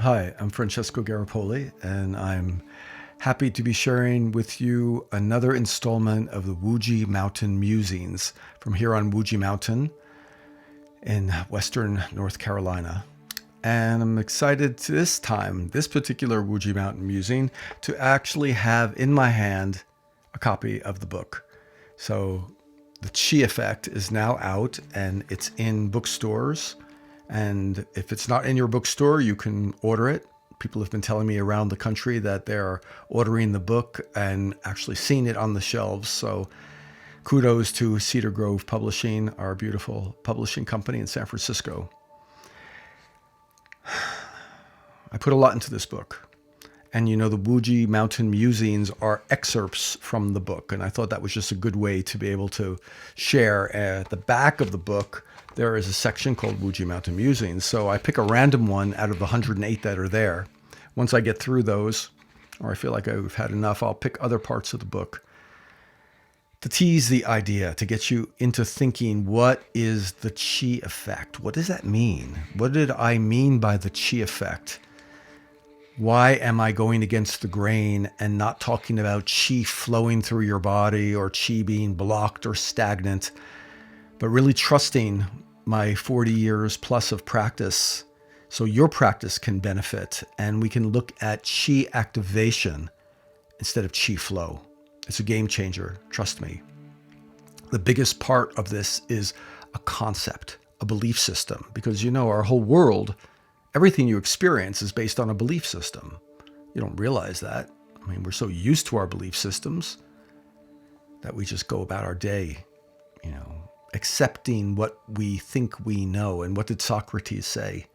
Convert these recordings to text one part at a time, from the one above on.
Hi, I'm Francesco Garripoli, and I'm happy to be sharing with you another installment of the Wuji Mountain Musings from here on Wuji Mountain in western North Carolina. And I'm excited this time, this particular Wuji Mountain Musing, to actually have in my hand a copy of the book. So the Qi Effect is now out and it's in bookstores. And if it's not in your bookstore, you can order it. People have been telling me around the country that they're ordering the book and actually seeing it on the shelves. So kudos to Cedar Grove Publishing, our beautiful publishing company in San Francisco. I put a lot into this book. And you know, the Wuji Mountain Musings are excerpts from the book. And I thought that was just a good way to be able to share. At the back of the book, there is a section called Wuji Mountain Musings. So I pick a random one out of the 108 that are there. Once I get through those, or I feel like I've had enough, I'll pick other parts of the book to tease the idea, to get you into thinking, what is the Qi Effect? What does that mean? What did I mean by the Qi Effect? Why am I going against the grain and not talking about Qi flowing through your body or Qi being blocked or stagnant, but really trusting my 40 years plus of practice so your practice can benefit and we can look at Qi activation instead of Qi flow. It's a game changer, trust me. The biggest part of this is a concept, a belief system, because you know our whole world, everything you experience is based on a belief system. You don't realize that. I mean, we're so used to our belief systems that we just go about our day, accepting what we think we know. And what did Socrates say?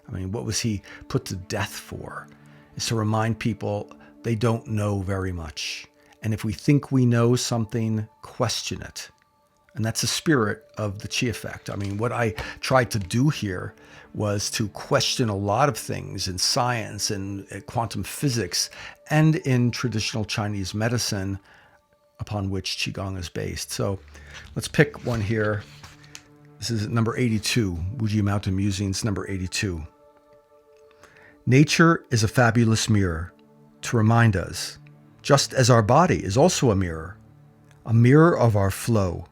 I mean, what was he put to death for? Is to remind people they don't know very much. And if we think we know something, question it. And that's the spirit of the Qi Effect. I mean, what I tried to do here was to question a lot of things in science and quantum physics and in traditional Chinese medicine upon which Qigong is based. So let's pick one here. This is number 82, Wuji Mountain Musings, number 82. Nature is a fabulous mirror to remind us, just as our body is also a mirror of our flow,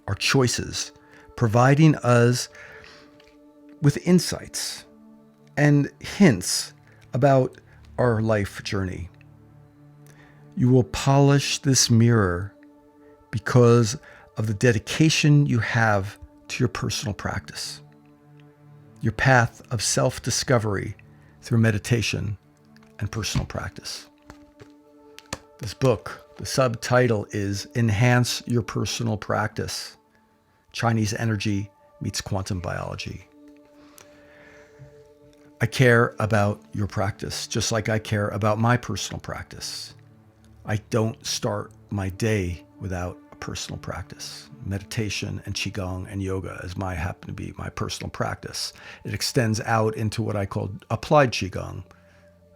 our choices, providing us with insights and hints about our life journey. You will polish this mirror because of the dedication you have to your personal practice, your path of self-discovery through meditation and personal practice. This book, the subtitle is Enhance Your Personal Practice. Chinese energy meets quantum biology. I care about your practice, just like I care about my personal practice. I don't start my day without a personal practice. Meditation and Qigong and yoga happen to be my personal practice. It extends out into what I call applied Qigong.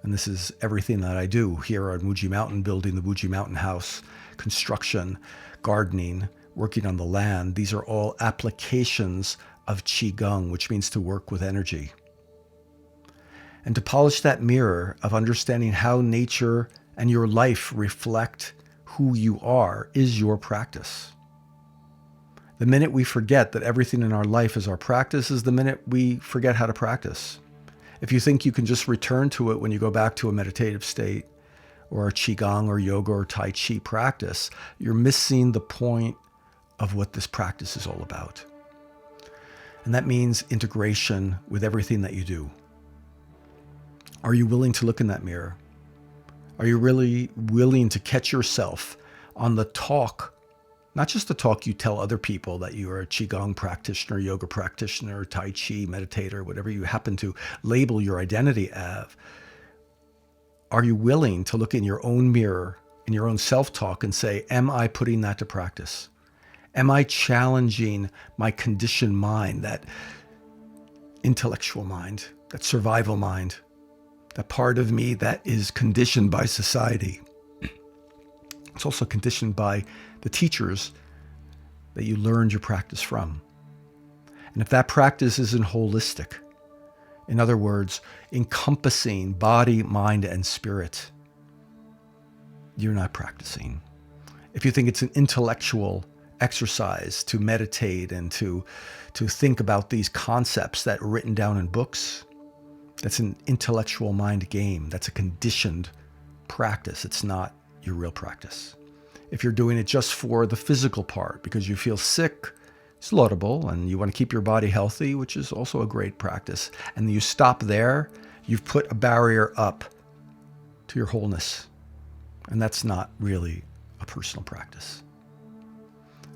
And this is everything that I do here on Wuji Mountain, building the Wuji Mountain House, construction, gardening, working on the land. These are all applications of Qigong, which means to work with energy. And to polish that mirror of understanding how nature and your life reflect who you are is your practice. The minute we forget that everything in our life is our practice is the minute we forget how to practice. If you think you can just return to it when you go back to a meditative state or a Qigong or yoga or Tai Chi practice, you're missing the point of what this practice is all about. And that means integration with everything that you do. Are you willing to look in that mirror? Are you really willing to catch yourself on the talk, not just the talk you tell other people that you are a Qigong practitioner, yoga practitioner, Tai Chi meditator, whatever you happen to label your identity as? Are you willing to look in your own mirror, in your own self-talk and say, am I putting that to practice? Am I challenging my conditioned mind, that intellectual mind, that survival mind, that part of me that is conditioned by society? It's also conditioned by the teachers that you learned your practice from. And if that practice isn't holistic, In other words, encompassing body, mind, and spirit, you're not practicing. If you think it's an intellectual exercise to meditate and to think about these concepts that are written down in books, that's an intellectual mind game. That's a conditioned practice. It's not your real practice. If you're doing it just for the physical part because you feel sick, it's laudable, and you want to keep your body healthy, which is also a great practice, and you stop there, you've put a barrier up to your wholeness. And that's not really a personal practice.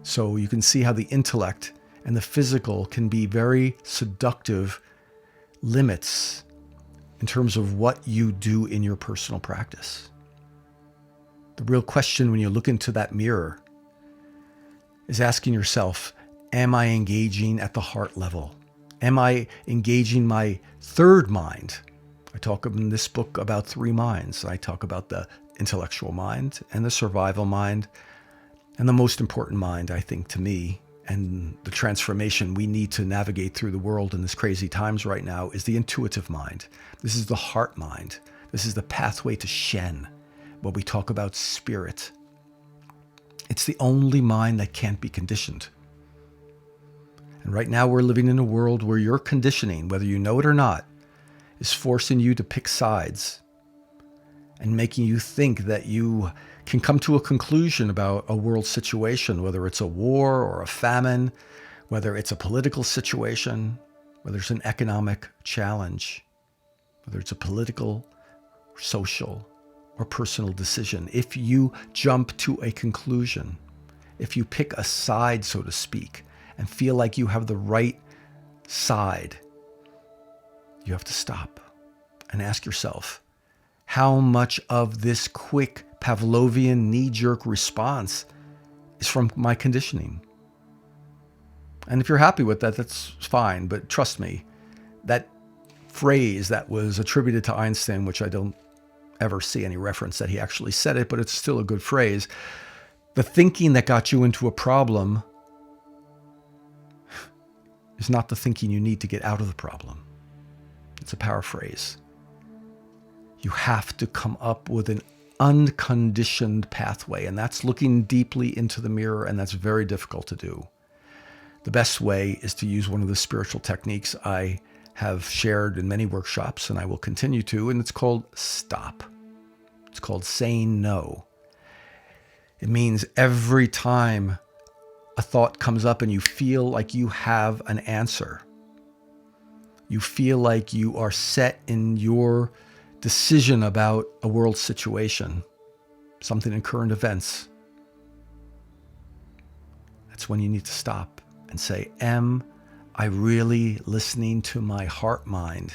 So you can see how the intellect and the physical can be very seductive limits in terms of what you do in your personal practice. The real question when you look into that mirror is asking yourself, am I engaging at the heart level? Am I engaging my third mind? I talk in this book about three minds. I talk about the intellectual mind and the survival mind. And the most important mind, I think, to me, and the transformation we need to navigate through the world in these crazy times right now, is the intuitive mind. This is the heart mind. This is the pathway to Shen, where we talk about spirit. It's the only mind that can't be conditioned. And right now we're living in a world where your conditioning, whether you know it or not, is forcing you to pick sides and making you think that you can come to a conclusion about a world situation, whether it's a war or a famine, whether it's a political situation, whether it's an economic challenge, whether it's a political, social, or personal decision. If you jump to a conclusion, if you pick a side, so to speak, and feel like you have the right side, you have to stop and ask yourself, how much of this quick Pavlovian knee-jerk response is from my conditioning? And if you're happy with that, that's fine. But trust me, that phrase that was attributed to Einstein, which I don't ever see any reference that he actually said it, but it's still a good phrase. The thinking that got you into a problem is not the thinking you need to get out of the problem. It's a paraphrase. You have to come up with an unconditioned pathway, and that's looking deeply into the mirror, and that's very difficult to do. The best way is to use one of the spiritual techniques I have shared in many workshops, and I will continue to, and it's called stop. It's called saying no. It means every time a thought comes up and you feel like you have an answer, you feel like you are set in your decision about a world situation, something in current events, that's when you need to stop and say, am I really listening to my heart mind?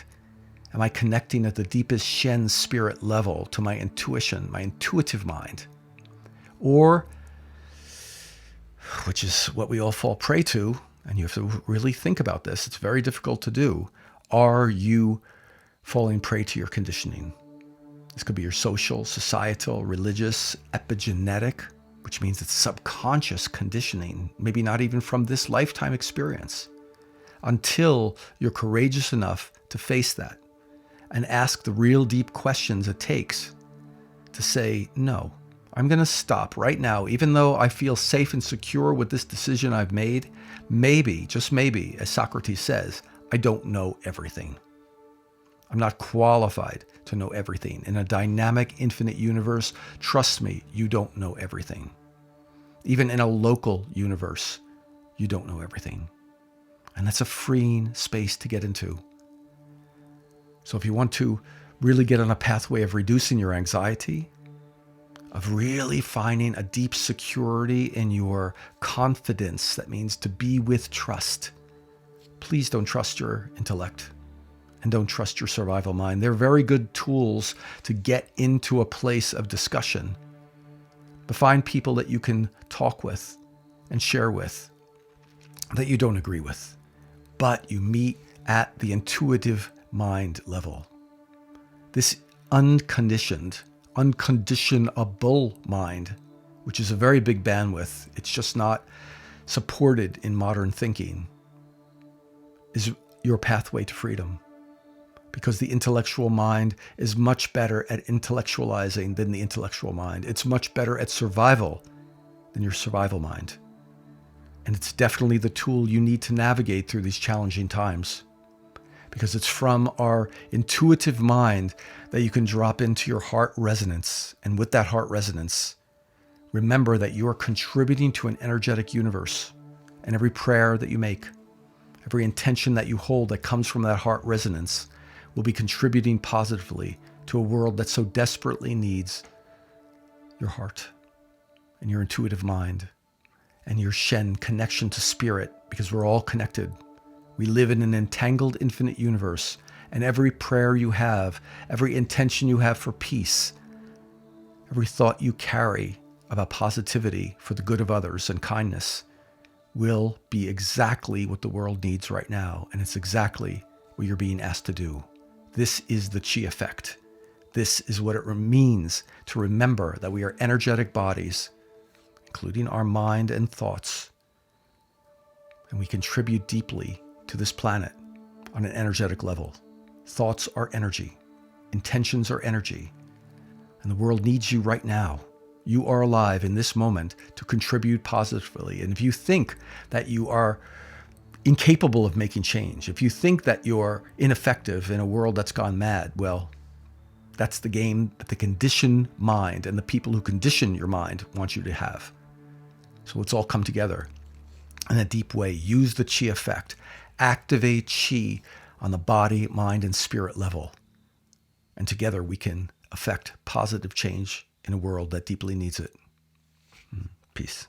Am I connecting at the deepest Shen spirit level to my intuition, my intuitive mind? Or, which is what we all fall prey to, and you have to really think about this, it's very difficult to do, are you falling prey to your conditioning? This could be your social, societal, religious, epigenetic, which means it's subconscious conditioning, maybe not even from this lifetime experience, until you're courageous enough to face that and ask the real deep questions it takes to say, no, I'm going to stop right now, even though I feel safe and secure with this decision I've made. Maybe, just maybe, as Socrates says, I don't know everything. I'm not qualified to know everything. In a dynamic, infinite universe, trust me, you don't know everything. Even in a local universe, you don't know everything. And that's a freeing space to get into. So if you want to really get on a pathway of reducing your anxiety, of really finding a deep security in your confidence, that means to be with trust, please don't trust your intellect. And don't trust your survival mind. They're very good tools to get into a place of discussion. But find people that you can talk with and share with that you don't agree with, but you meet at the intuitive mind level. This unconditioned, unconditionable mind, which is a very big bandwidth, it's just not supported in modern thinking, is your pathway to freedom. because the intellectual mind is much better at intellectualizing than the intellectual mind. It's much better at survival than your survival mind. And it's definitely the tool you need to navigate through these challenging times, because it's from our intuitive mind that you can drop into your heart resonance. And with that heart resonance, remember that you are contributing to an energetic universe. And every prayer that you make, every intention that you hold that comes from that heart resonance will be contributing positively to a world that so desperately needs your heart and your intuitive mind and your Shen connection to spirit, because we're all connected. We live in an entangled infinite universe, and every prayer you have, every intention you have for peace, every thought you carry about positivity for the good of others and kindness will be exactly what the world needs right now. And it's exactly what you're being asked to do. This is the Qi effect. This is what it means to remember that we are energetic bodies, including our mind and thoughts. And we contribute deeply to this planet on an energetic level. Thoughts are energy. Intentions are energy. And the world needs you right now. You are alive in this moment to contribute positively. And if you think that you are incapable of making change, if you think that you're ineffective in a world that's gone mad, well, that's the game that the conditioned mind and the people who condition your mind want you to have. So let's all come together in a deep way. Use the Qi effect. Activate Qi on the body, mind, and spirit level. And together we can affect positive change in a world that deeply needs it. Peace.